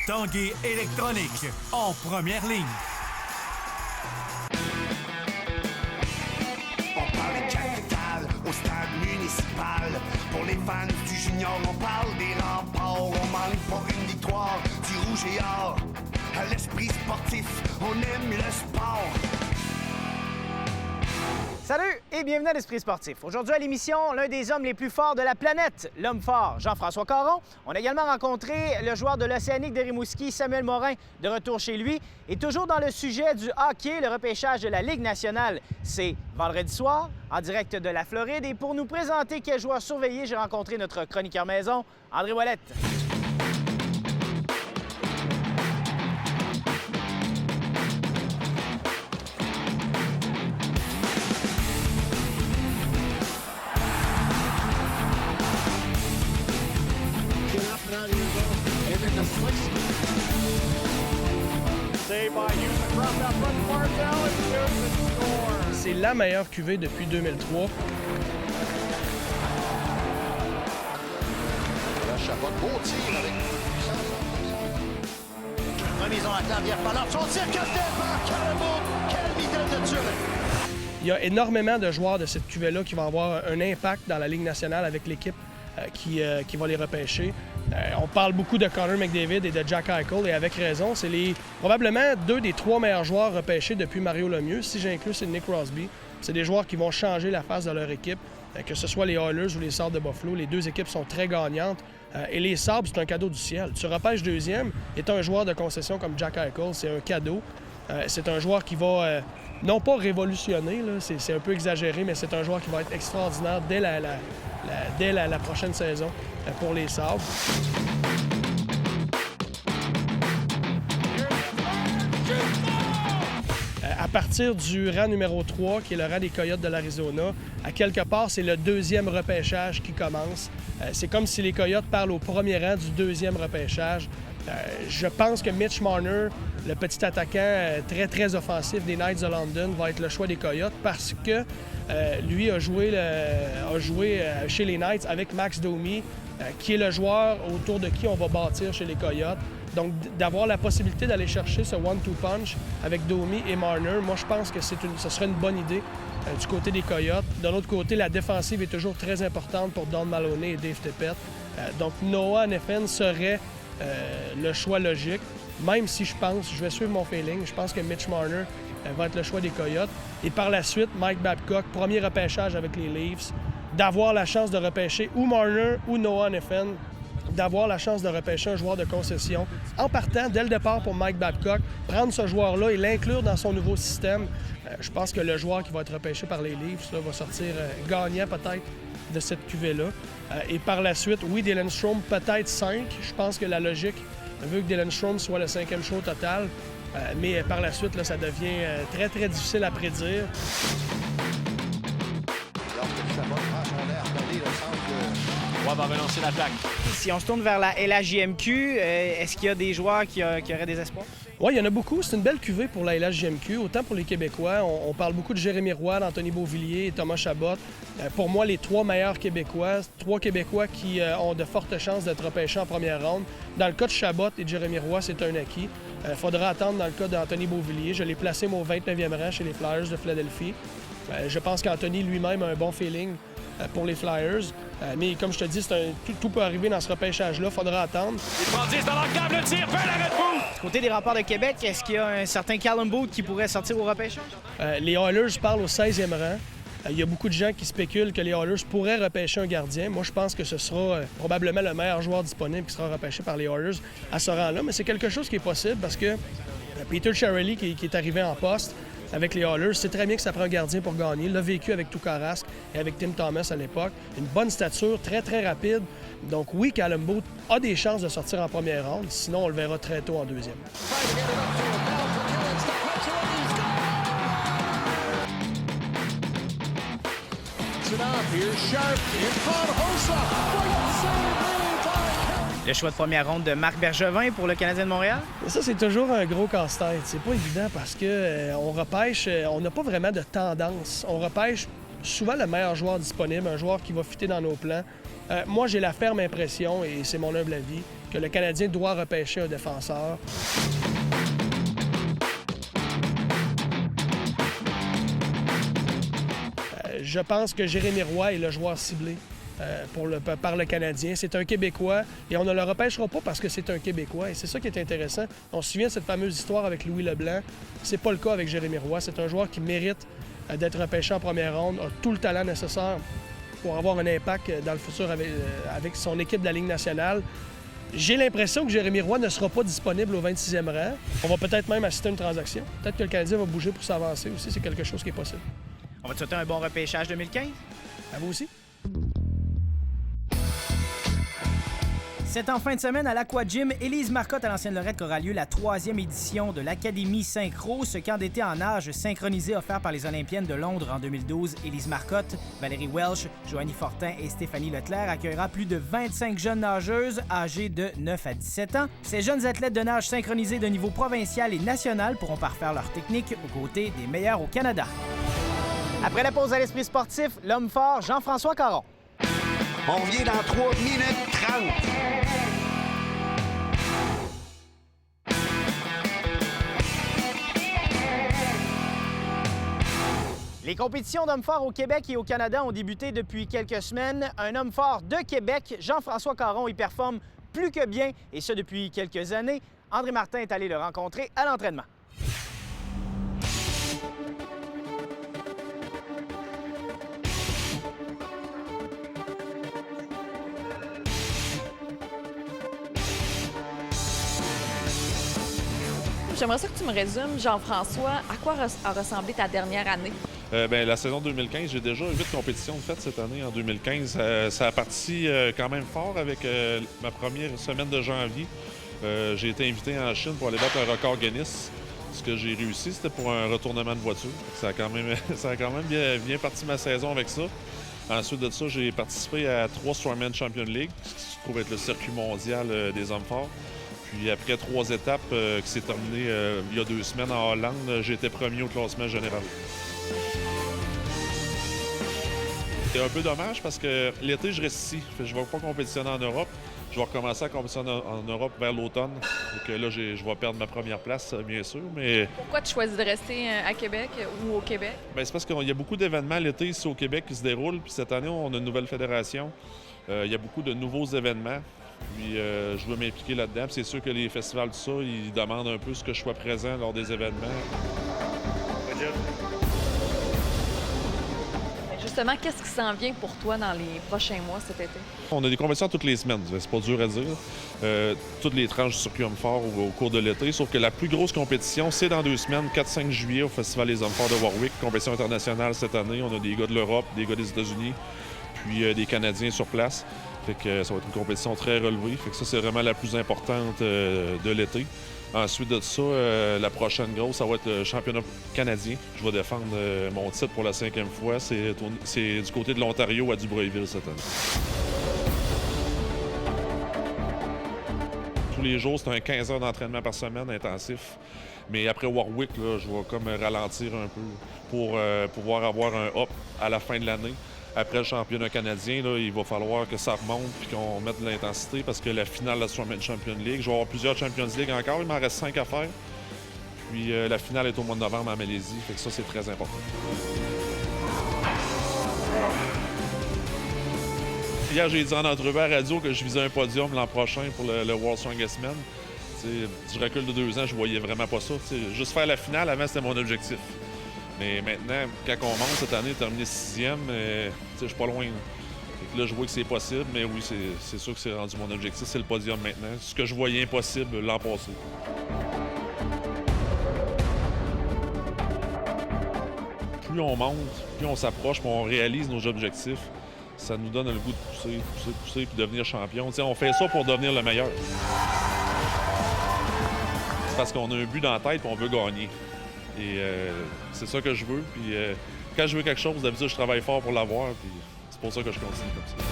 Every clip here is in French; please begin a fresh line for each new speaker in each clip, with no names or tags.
Tanguay électronique, en première ligne.
On parle de capitale au stade municipal. Pour les fans du junior, on parle des remparts. On manque pas une victoire du rouge et or. À l'esprit sportif, on aime le sport.
Salut et bienvenue à l'Esprit sportif. Aujourd'hui à l'émission, l'un des hommes les plus forts de la planète, l'homme fort, Jean-François Caron. On a également rencontré le joueur de l'Océanique de Rimouski, Samuel Morin, de retour chez lui. Et toujours dans le sujet du hockey, le repêchage de la Ligue nationale, c'est vendredi soir, en direct de la Floride. Et pour nous présenter quel joueur surveiller, j'ai rencontré notre chroniqueur maison, André Ouellette.
C'est la meilleure cuvée depuis 2003.
Là, Chabot, beau tir avec remise en attaque, par son tir, capitaine par Carabo. Quelle mitraille de tir!
Il y a énormément de joueurs de cette cuvée-là qui vont avoir un impact dans la Ligue nationale avec l'équipe qui va les repêcher. On parle beaucoup de Connor McDavid et de Jack Eichel, et avec raison. C'est probablement deux des trois meilleurs joueurs repêchés depuis Mario Lemieux. Si j'inclus Sidney Crosby, c'est des joueurs qui vont changer la face de leur équipe, que ce soit les Oilers ou les Sabres de Buffalo. Les deux équipes sont très gagnantes. Et les Sabres, c'est un cadeau du ciel. Tu repêches deuxième, et tu as un joueur de concession comme Jack Eichel, c'est un cadeau. C'est un joueur qui va, non pas révolutionner, là, c'est un peu exagéré, mais c'est un joueur qui va être extraordinaire dès la prochaine saison pour les Sabres. À partir du rang numéro 3, qui est le rang des Coyotes de l'Arizona, à quelque part, c'est le deuxième repêchage qui commence. C'est comme si les Coyotes parlent au premier rang du deuxième repêchage. Je pense que Mitch Marner, le petit attaquant très, très offensif des Knights de London, va être le choix des Coyotes parce que lui a joué chez les Knights avec Max Domi, qui est le joueur autour de qui on va bâtir chez les Coyotes. Donc, d'avoir la possibilité d'aller chercher ce one-two punch avec Domi et Marner, moi, je pense que ce serait une bonne idée du côté des Coyotes. De l'autre côté, la défensive est toujours très importante pour Don Maloney et Dave Tippett. Donc, Noah Hanifin serait le choix logique, même si je vais suivre mon feeling, je pense que Mitch Marner va être le choix des Coyotes. Et par la suite, Mike Babcock, premier repêchage avec les Leafs, d'avoir la chance de repêcher ou Marner ou Noah Hanifin, d'avoir la chance de repêcher un joueur de concession. En partant, dès le départ pour Mike Babcock, prendre ce joueur-là et l'inclure dans son nouveau système, je pense que le joueur qui va être repêché par les Leafs là, va sortir gagnant peut-être de cette cuvée-là. Et par la suite, oui, Dylan Strome, peut-être 5. Je pense que la logique veut que Dylan Strome soit le 5e choix au total. Mais par la suite, là, ça devient très, très difficile à prédire.
Lorsque Chabot prend son air, regardez le centre de...
On va relancer l'attaque.
Si on se tourne vers la LHJMQ, est-ce qu'il y a des joueurs qui auraient des espoirs?
Oui, il y en a beaucoup. C'est une belle cuvée pour la LHJMQ. Autant pour les Québécois, on parle beaucoup de Jérémy Roy, d'Anthony Beauvillier et Thomas Chabot. Pour moi, les trois meilleurs Québécois, trois Québécois qui ont de fortes chances d'être repêchés en première ronde. Dans le cas de Chabot et de Jérémy Roy, c'est un acquis. Il faudra attendre dans le cas d'Anthony Beauvillier. Je l'ai placé au 29e rang chez les Flyers de Philadelphie. Je pense qu'Anthony lui-même a un bon feeling pour les Flyers. Mais comme je te dis, tout peut arriver dans ce repêchage-là. Il faudra attendre.
Il prend 10 dans l'enclave, le tir, fait l'arrêt de bout!
Du côté des Remparts de Québec, est-ce qu'il y a un certain Callum Booth qui pourrait sortir au repêchage?
Les Oilers parlent au 16e rang. Il y a beaucoup de gens qui spéculent que les Oilers pourraient repêcher un gardien. Moi, je pense que ce sera probablement le meilleur joueur disponible qui sera repêché par les Oilers à ce rang-là. Mais c'est quelque chose qui est possible parce que Peter Chiarelli, qui est arrivé en poste avec les Oilers, c'est très bien que ça prend un gardien pour gagner. Il l'a vécu avec Tuukka Rask et avec Tim Thomas à l'époque. Une bonne stature, très, très rapide. Donc oui, Callum Booth a des chances de sortir en première ronde. Sinon, on le verra très tôt en deuxième.
Le choix de première ronde de Marc Bergevin pour le Canadien de Montréal?
Ça, c'est toujours un gros casse-tête. C'est pas évident parce que on repêche, on n'a pas vraiment de tendance. On repêche souvent le meilleur joueur disponible, un joueur qui va fitter dans nos plans. Moi, j'ai la ferme impression, et c'est mon humble avis, que le Canadien doit repêcher un défenseur. Je pense que Jérémy Roy est le joueur ciblé par le Canadien. C'est un Québécois et on ne le repêchera pas parce que c'est un Québécois. Et c'est ça qui est intéressant. On se souvient de cette fameuse histoire avec Louis Leblanc. C'est pas le cas avec Jérémy Roy. C'est un joueur qui mérite d'être repêché en première ronde, a tout le talent nécessaire pour avoir un impact dans le futur avec son équipe de la Ligue nationale. J'ai l'impression que Jérémy Roy ne sera pas disponible au 26e rang. On va peut-être même assister à une transaction. Peut-être que le Canadien va bouger pour s'avancer aussi. C'est quelque chose qui est possible.
On va te souhaiter un bon repêchage 2015.
À vous aussi.
C'est en fin de semaine à l'Aqua-Gym Élise Marcotte à l'ancienne Lorette qu'aura lieu la 3e édition de l'Académie Synchro, ce camp d'été en nage synchronisé offert par les Olympiennes de Londres en 2012. Élise Marcotte, Valérie Welch, Joanie Fortin et Stéphanie Leclerc accueillera plus de 25 jeunes nageuses âgées de 9 à 17 ans. Ces jeunes athlètes de nage synchronisés de niveau provincial et national pourront parfaire leur technique aux côtés des meilleurs au Canada. Après la pause à l'Esprit sportif, l'homme fort Jean-François Caron.
On revient dans 3 minutes 30.
Les compétitions d'hommes forts au Québec et au Canada ont débuté depuis quelques semaines. Un homme fort de Québec, Jean-François Caron, y performe plus que bien, et ce depuis quelques années. André Martin est allé le rencontrer à l'entraînement.
J'aimerais ça que tu me résumes, Jean-François, à quoi a ressemblé ta dernière année?
La saison 2015, j'ai déjà 8 compétitions de fait cette année en 2015. Ça a parti quand même fort avec ma première semaine de janvier. J'ai été invité en Chine pour aller battre un record Guinness. Ce que j'ai réussi, c'était pour un retournement de voiture. Ça a quand même bien parti ma saison avec ça. Ensuite de ça, j'ai participé à 3 Strongman Champion League, ce qui se trouve être le circuit mondial des hommes forts. Puis après 3 étapes qui s'est terminé il y a 2 semaines en Hollande, j'ai été premier au classement général. C'est un peu dommage parce que l'été, je reste ici. Je ne vais pas compétitionner en Europe. Je vais recommencer à compétitionner en Europe vers l'automne. Donc là, je vais perdre ma première place, bien sûr. Mais
Pourquoi tu choisis de rester à Québec ou au Québec?
c'est parce qu'il y a beaucoup d'événements l'été ici au Québec qui se déroulent. Puis cette année, on a une nouvelle fédération. Il y a beaucoup de nouveaux événements. Puis je veux m'impliquer là-dedans. Puis c'est sûr que les festivals, tout ça, ils demandent un peu ce que je sois présent lors des événements.
Justement, qu'est-ce qui s'en vient pour toi dans les prochains mois cet été?
On a des compétitions toutes les semaines, c'est pas dur à dire. Toutes les tranches du circuit homme fort au cours de l'été, sauf que la plus grosse compétition, c'est dans 2 semaines, 4-5 juillet, au Festival des hommes forts de Warwick, compétition internationale cette année. On a des gars de l'Europe, des gars des États-Unis, puis des Canadiens sur place. Fait que ça va être une compétition très relevée. Fait que ça, c'est vraiment la plus importante de l'été. Ensuite de ça, la prochaine grosse, ça va être le championnat canadien. Je vais défendre mon titre pour la 5e fois. C'est du côté de l'Ontario à Dubreuilville cette année. Tous les jours, c'est un 15 heures d'entraînement par semaine intensif. Mais après Warwick, là, je vais comme ralentir un peu pour pouvoir avoir un up à la fin de l'année. Après le championnat canadien, là, il va falloir que ça remonte et qu'on mette de l'intensité parce que la finale de la Strongman Champion League, je vais avoir plusieurs Champions League encore, il m'en reste 5 à faire. Puis la finale est au mois de novembre en Malaisie, fait que ça, c'est très important. Hier, j'ai dit en entrevue à la radio que je visais un podium l'an prochain pour le World Strongest Man. Du recul de 2 ans, je voyais vraiment pas ça. Juste faire la finale, avant, c'était mon objectif. Mais maintenant, quand on monte cette année, terminer 6e, je suis pas loin. Là, je vois que c'est possible, mais oui, c'est sûr que c'est rendu mon objectif, c'est le podium maintenant. Ce que je voyais impossible l'an passé. Plus on monte, plus on s'approche, plus on réalise nos objectifs, ça nous donne le goût de pousser, puis devenir champion. On fait ça pour devenir le meilleur. C'est parce qu'on a un but dans la tête et on veut gagner. Et c'est ça que je veux. Puis quand je veux quelque chose, d'habitude, je travaille fort pour l'avoir. Puis c'est pour ça que je continue comme ça.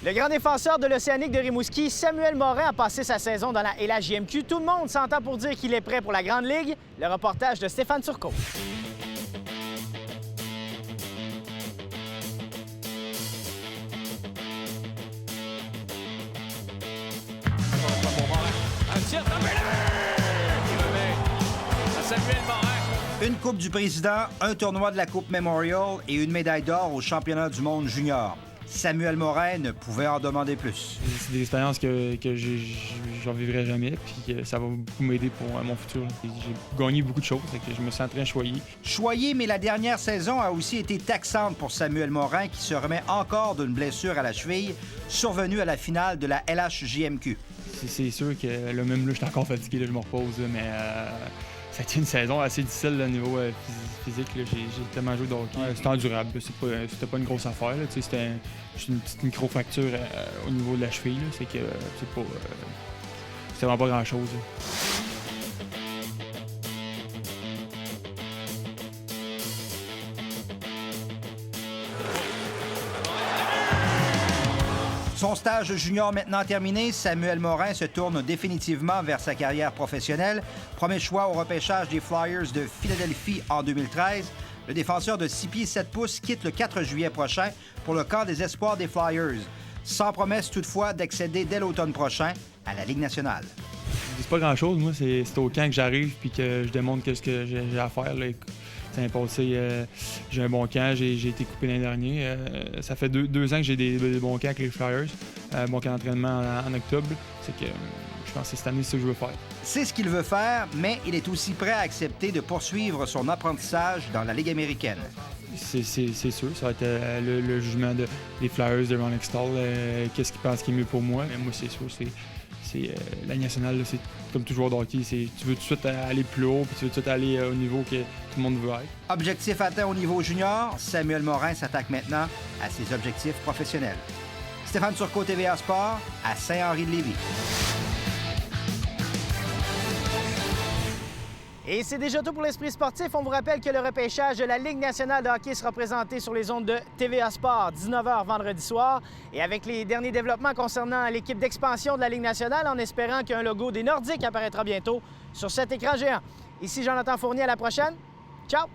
Le grand défenseur de l'Océanique de Rimouski, Samuel Morin, a passé sa saison dans la LHJMQ. Tout le monde s'entend pour dire qu'il est prêt pour la Grande Ligue. Le reportage de Stéphane Turcot.
Une Coupe du Président, un tournoi de la Coupe Memorial et une médaille d'or au championnat du monde junior. Samuel Morin ne pouvait en demander plus.
C'est des expériences que j'en vivrai jamais, puis que ça va beaucoup m'aider pour mon futur. J'ai gagné beaucoup de choses, et que je me sens très choyé.
Choyé, mais la dernière saison a aussi été taxante pour Samuel Morin, qui se remet encore d'une blessure à la cheville, survenue à la finale de la LHJMQ.
C'est sûr que là, même là, je suis encore fatigué, là, je me repose, là, mais ça a été une saison assez difficile là, au niveau physique. J'ai tellement joué de hockey. C'était endurable. C'était pas une grosse affaire. C'était une petite micro-fracture au niveau de la cheville. C'est que c'était vraiment pas grand-chose.
Son stage junior maintenant terminé, Samuel Morin se tourne définitivement vers sa carrière professionnelle. Premier choix au repêchage des Flyers de Philadelphie en 2013. Le défenseur de 6 pieds 7 pouces quitte le 4 juillet prochain pour le camp des espoirs des Flyers, sans promesse toutefois d'accéder dès l'automne prochain à la Ligue nationale.
C'est pas grand-chose, moi. C'est au camp que j'arrive puis que je démontre ce que j'ai à faire. Là. L'année passée, j'ai un bon camp, j'ai été coupé l'année dernière. Ça fait deux ans que j'ai des bons camps avec les Flyers. Bon camp d'entraînement en octobre. C'est que je pense que c'est cette année, c'est ce que je veux faire.
C'est ce qu'il veut faire, mais il est aussi prêt à accepter de poursuivre son apprentissage dans la Ligue américaine.
C'est sûr, ça va être le jugement des Flyers, de Ron Hextall. Qu'est-ce qu'ils pensent qui est mieux pour moi? Mais moi, c'est sûr, la Ligue nationale, c'est comme tout joueur de hockey. Tu veux tout de suite aller plus haut, puis tu veux tout de suite aller au niveau que tout le monde veut être.
Objectif atteint au niveau junior, Samuel Morin s'attaque maintenant à ses objectifs professionnels. Stéphane Turcot, TVA Sport, à Saint-Henri-de-Lévis.
Et c'est déjà tout pour l'Esprit sportif. On vous rappelle que le repêchage de la Ligue nationale de hockey sera présenté sur les ondes de TVA Sport, 19h vendredi soir. Et avec les derniers développements concernant l'équipe d'expansion de la Ligue nationale, en espérant qu'un logo des Nordiques apparaîtra bientôt sur cet écran géant. Ici Jonathan Fournier, à la prochaine. Ciao!